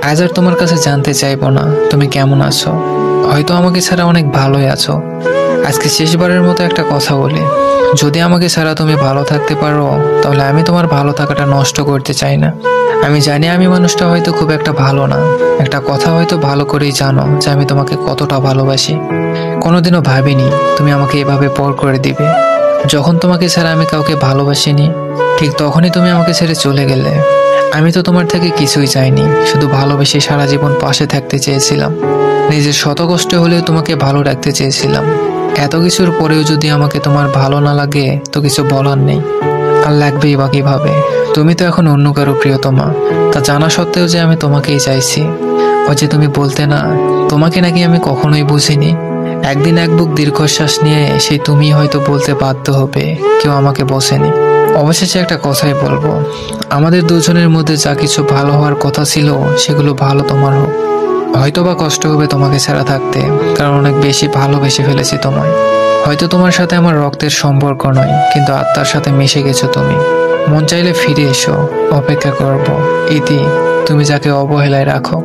আজ আর তোমার কাছে জানতে চাইবো না তুমি কেমন আছো। হয়তো আমাকে ছাড়া অনেক ভালোই আছো। আজকে শেষবারের মতো একটা কথা বলি, যদি আমাকে ছাড়া তুমি ভালো থাকতে পারো তাহলে আমি তোমার ভালো থাকাটা নষ্ট করতে চাই না। আমি জানি আমি মানুষটা হয়তো খুব একটা ভালো না, একটা কথা হয়তো ভালো করেই জানো যে আমি তোমাকে কতটা ভালোবাসি। কোনোদিনও ভাবিনি তুমি আমাকে এভাবে পর করে দিবে। যখন তোমাকে ছাড়া আমি কাউকে ভালোবাসিনি, ঠিক তখনই তুমি আমাকে ছেড়ে চলে গেলে। আমি তো তোমার থেকে কিছুই চাইনি, শুধু ভালোবেসে সারা জীবন পাশে থাকতে চেয়েছিলাম। নিজের শত কষ্ট হলেও তোমাকে ভালো রাখতে চেয়েছিলাম। এত কিছুর পরেও যদি আমাকে তোমার ভালো না লাগে তো কিছু বলার নেই, আর লাগবেই বা কিভাবে। তুমি তো এখন অন্য কারো প্রিয়তমা, তা জানা সত্ত্বেও যে আমি তোমাকেই চাইছি। ওই যে তুমি বলতে না, তোমাকে নাকি আমি কখনোই বুঝিনি। একদিন এক বুক দীর্ঘশ্বাস নিয়ে সেই তুমি হয়তো বলতে বাধ্য হবে কেউ আমাকে বসেনি। অবশেষে একটা কথাই বলবো, আমাদের দুজনের মধ্যে যা কিছু ভালো হওয়ার কথা ছিল সেগুলো ভালো তোমার হোক। হয়তো বা কষ্ট হবে তোমাকে ছাড়া থাকতে, কারণ অনেক বেশি ভালোবেসে ফেলেছি তোমায়। হয়তো তোমার সাথে আমার রক্তের সম্পর্ক নয়, কিন্তু আত্মার সাথে মিশে গেছো তুমি। মন চাইলে ফিরে এসো, অপেক্ষা করব। ইতি, তুমি যাকে অবহেলায় রাখো।